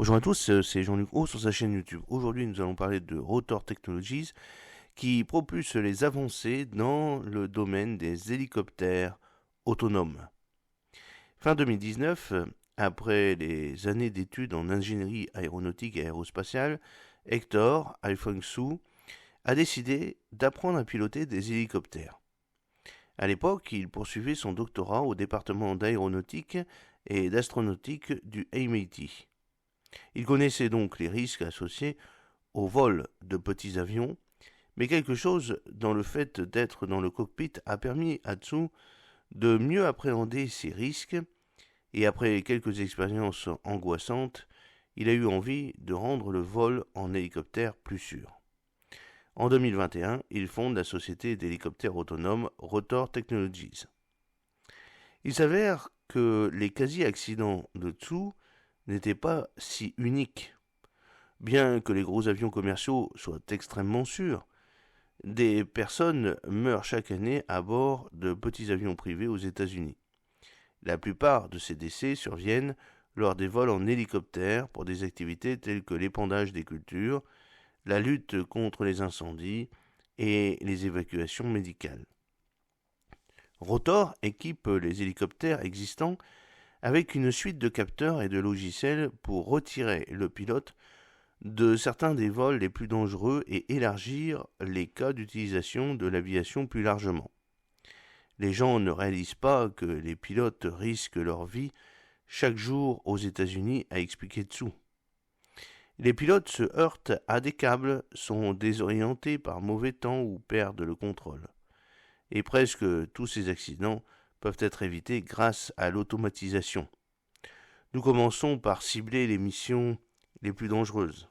Bonjour à tous, c'est Jean-Luc Haut sur sa chaîne YouTube. Aujourd'hui, nous allons parler de Rotor Technologies qui propulse les avancées dans le domaine des hélicoptères autonomes. Fin 2019, après les années d'études en ingénierie aéronautique et aérospatiale, Hector Haifeng-Su a décidé d'apprendre à piloter des hélicoptères. À l'époque, il poursuivait son doctorat au département d'aéronautique et d'astronautique du MIT. Il connaissait donc les risques associés au vol de petits avions, mais quelque chose dans le fait d'être dans le cockpit a permis à Tsu de mieux appréhender ces risques, et après quelques expériences angoissantes, il a eu envie de rendre le vol en hélicoptère plus sûr. En 2021, il fonde la société d'hélicoptères autonomes Rotor Technologies. Il s'avère que les quasi-accidents de Tsu n'étaient pas si uniques. Bien que les gros avions commerciaux soient extrêmement sûrs, des personnes meurent chaque année à bord de petits avions privés aux États-Unis. La plupart de ces décès surviennent lors des vols en hélicoptère pour des activités telles que l'épandage des cultures, la lutte contre les incendies et les évacuations médicales. Rotor équipe les hélicoptères existants avec une suite de capteurs et de logiciels pour retirer le pilote de certains des vols les plus dangereux et élargir les cas d'utilisation de l'aviation plus largement. Les gens ne réalisent pas que les pilotes risquent leur vie chaque jour aux États-Unis, a expliqué Tsu. Les pilotes se heurtent à des câbles, sont désorientés par mauvais temps ou perdent le contrôle. Et presque tous ces accidents peuvent être évités grâce à l'automatisation. Nous commençons par cibler les missions les plus dangereuses.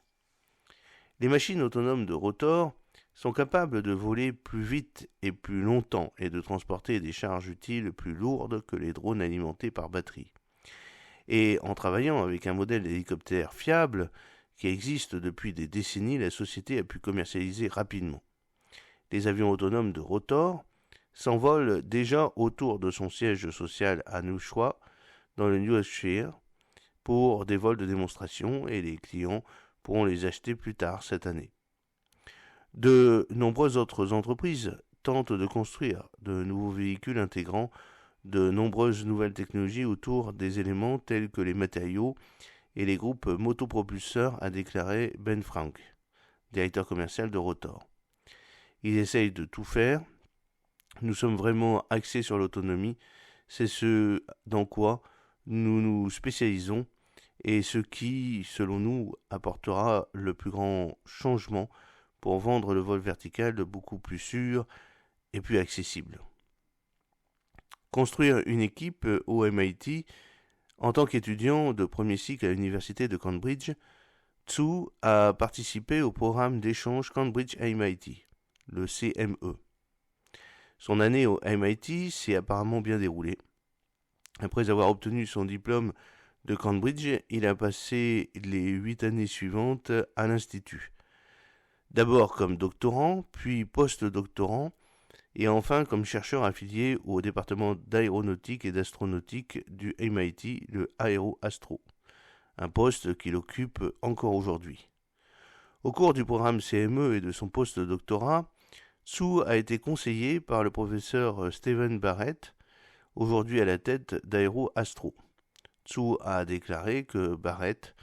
Les machines autonomes de Rotor sont capables de voler plus vite et plus longtemps et de transporter des charges utiles plus lourdes que les drones alimentés par batterie. Et en travaillant avec un modèle d'hélicoptère fiable qui existe depuis des décennies, la société a pu commercialiser rapidement. Les avions autonomes de Rotor s'envolent déjà autour de son siège social à Nashua, dans le New Hampshire, pour des vols de démonstration et les clients pourront les acheter plus tard cette année. De nombreuses autres entreprises tentent de construire de nouveaux véhicules intégrant de nombreuses nouvelles technologies autour des éléments tels que les matériaux et les groupes motopropulseurs, a déclaré Ben Frank, directeur commercial de Rotor. Ils essayent de tout faire. Nous sommes vraiment axés sur l'autonomie. C'est ce dans quoi nous nous spécialisons et ce qui, selon nous, apportera le plus grand changement pour vendre le vol vertical beaucoup plus sûr et plus accessible. Construire une équipe au MIT en tant qu'étudiant de premier cycle à l'université de Cambridge, Tsu a participé au programme d'échange Cambridge-MIT, le CME. Son année au MIT s'est apparemment bien déroulée. Après avoir obtenu son diplôme de Cambridge, il a passé les 8 années suivantes à l'Institut. D'abord comme doctorant, puis post-doctorant, et enfin comme chercheur affilié au département d'aéronautique et d'astronautique du MIT, le Aero Astro, un poste qu'il occupe encore aujourd'hui. Au cours du programme CME et de son post-doctorat, Tsu a été conseillé par le professeur Stephen Barrett, aujourd'hui à la tête d'Aero Astro. Tsu a déclaré que Barrett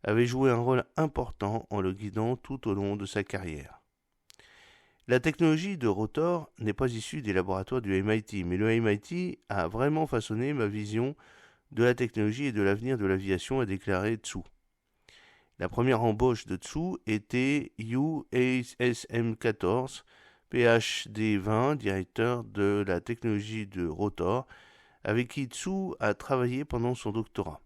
avait joué un rôle important en le guidant tout au long de sa carrière. La technologie de Rotor n'est pas issue des laboratoires du MIT, mais le MIT a vraiment façonné ma vision de la technologie et de l'avenir de l'aviation, a déclaré Tsu. La première embauche de Tsu était UASM14, PhD 20, directeur de la technologie de Rotor, avec qui Tsu a travaillé pendant son doctorat.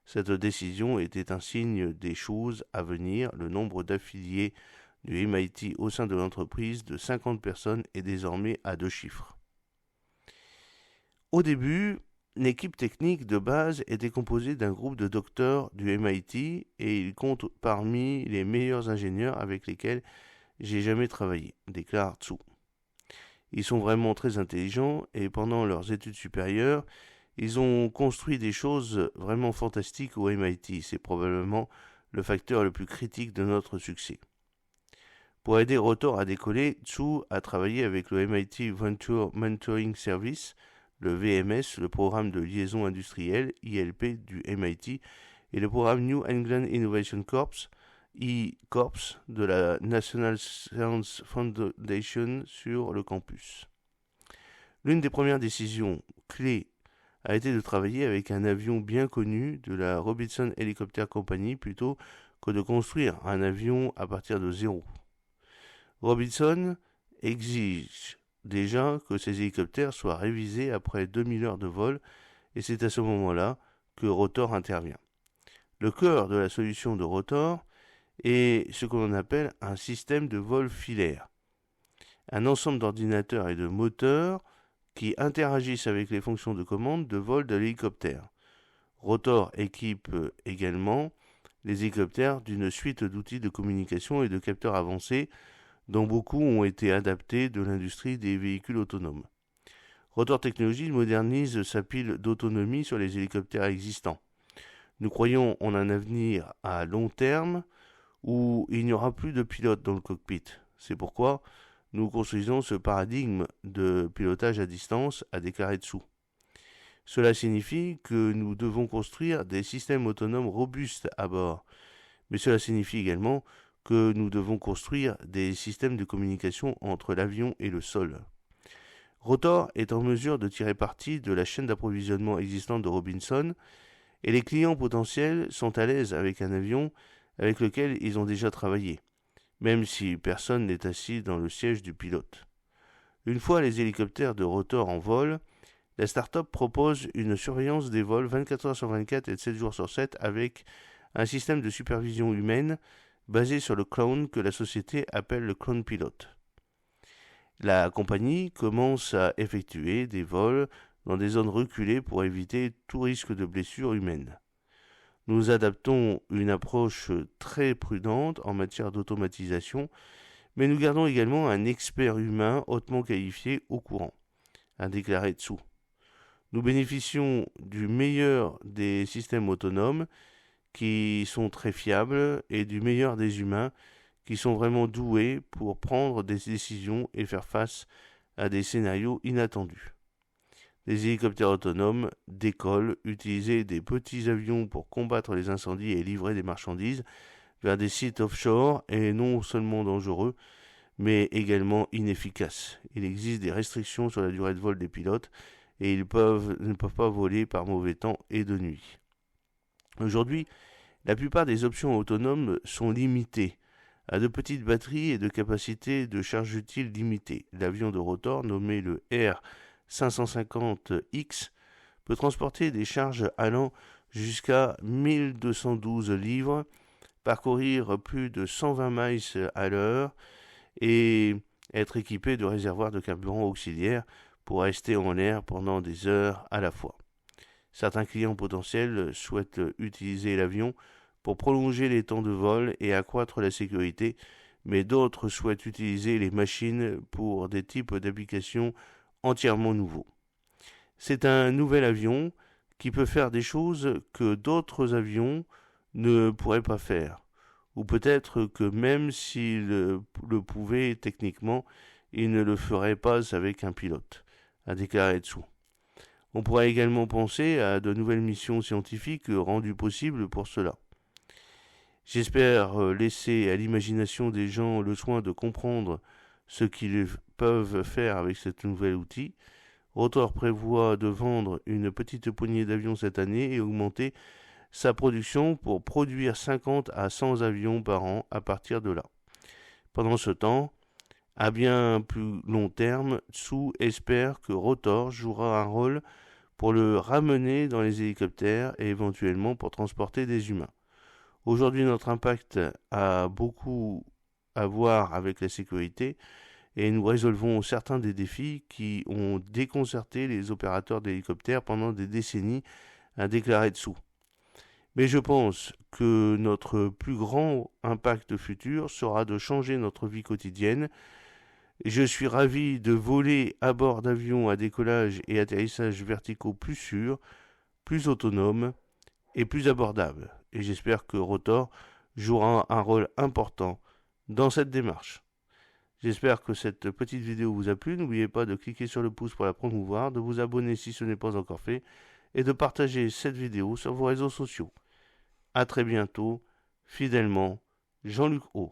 Cette décision était un signe des choses à venir. Le nombre d'affiliés du MIT au sein de l'entreprise de 50 personnes est désormais à 2 chiffres. Au début, l'équipe technique de base était composée d'un groupe de docteurs du MIT et il compte parmi les meilleurs ingénieurs avec lesquels j'ai jamais travaillé, déclare Tsu. Ils sont vraiment très intelligents et pendant leurs études supérieures, ils ont construit des choses vraiment fantastiques au MIT. C'est probablement le facteur le plus critique de notre succès. Pour aider Rotor à décoller, Zhu a travaillé avec le MIT Venture Mentoring Service, le VMS, le programme de liaison industrielle ILP du MIT, et le programme New England Innovation Corps, E-Corps, de la National Science Foundation sur le campus. L'une des premières décisions clés a été de travailler avec un avion bien connu de la Robinson Helicopter Company plutôt que de construire un avion à partir de zéro. Robinson exige déjà que ces hélicoptères soient révisés après 2000 heures de vol et c'est à ce moment-là que Rotor intervient. Le cœur de la solution de Rotor est ce que l'on appelle un système de vol filaire, un ensemble d'ordinateurs et de moteurs qui interagissent avec les fonctions de commande de vol de l'hélicoptère. Rotor équipe également les hélicoptères d'une suite d'outils de communication et de capteurs avancés dont beaucoup ont été adaptés de l'industrie des véhicules autonomes. Rotor Technologies modernise sa pile d'autonomie sur les hélicoptères existants. Nous croyons en un avenir à long terme où il n'y aura plus de pilote dans le cockpit. C'est pourquoi nous construisons ce paradigme de pilotage à distance, a déclaré Zhu. Cela signifie que nous devons construire des systèmes autonomes robustes à bord, mais cela signifie également que nous devons construire des systèmes de communication entre l'avion et le sol. Rotor est en mesure de tirer parti de la chaîne d'approvisionnement existante de Robinson et les clients potentiels sont à l'aise avec un avion avec lequel ils ont déjà travaillé, même si personne n'est assis dans le siège du pilote. Une fois les hélicoptères de Rotor en vol, la start-up propose une surveillance des vols 24 heures sur 24 et 7 jours sur 7 avec un système de supervision humaine basé sur le clone que la société appelle le clone pilote. La compagnie commence à effectuer des vols dans des zones reculées pour éviter tout risque de blessure humaine. Nous adaptons une approche très prudente en matière d'automatisation, mais nous gardons également un expert humain hautement qualifié au courant, a déclaré Zhu. Nous bénéficions du meilleur des systèmes autonomes qui sont très fiables et du meilleur des humains qui sont vraiment doués pour prendre des décisions et faire face à des scénarios inattendus. Les hélicoptères autonomes décollent, utiliser des petits avions pour combattre les incendies et livrer des marchandises vers des sites offshore est non seulement dangereux, mais également inefficace. Il existe des restrictions sur la durée de vol des pilotes et ils ne peuvent pas voler par mauvais temps et de nuit. Aujourd'hui, la plupart des options autonomes sont limitées à de petites batteries et de capacités de charge utile limitées. L'avion de Rotor, nommé le R550X, peut transporter des charges allant jusqu'à 1212 livres, parcourir plus de 120 miles à l'heure et être équipé de réservoirs de carburant auxiliaires pour rester en l'air pendant des heures à la fois. Certains clients potentiels souhaitent utiliser l'avion pour prolonger les temps de vol et accroître la sécurité, mais d'autres souhaitent utiliser les machines pour des types d'applications entièrement nouveaux. C'est un nouvel avion qui peut faire des choses que d'autres avions ne pourraient pas faire, ou peut-être que même s'il le pouvait techniquement, il ne le ferait pas avec un pilote, a déclaré Zhu. On pourrait également penser à de nouvelles missions scientifiques rendues possibles pour cela. J'espère laisser à l'imagination des gens le soin de comprendre ce qu'ils peuvent faire avec ce nouvel outil. Rotor prévoit de vendre une petite poignée d'avions cette année et augmenter sa production pour produire 50 à 100 avions par an à partir de là. Pendant ce temps, à bien plus long terme, Zhu espère que Rotor jouera un rôle pour le ramener dans les hélicoptères et éventuellement pour transporter des humains. Aujourd'hui, notre impact a beaucoup à voir avec la sécurité et nous résolvons certains des défis qui ont déconcerté les opérateurs d'hélicoptères pendant des décennies, a déclaré Zhu. Mais je pense que notre plus grand impact futur sera de changer notre vie quotidienne. Je suis ravi de voler à bord d'avions à décollage et atterrissage verticaux plus sûrs, plus autonomes et plus abordables. Et j'espère que Rotor jouera un rôle important dans cette démarche. J'espère que cette petite vidéo vous a plu. N'oubliez pas de cliquer sur le pouce pour la promouvoir, de vous abonner si ce n'est pas encore fait et de partager cette vidéo sur vos réseaux sociaux. A très bientôt, fidèlement, Jean-Luc O.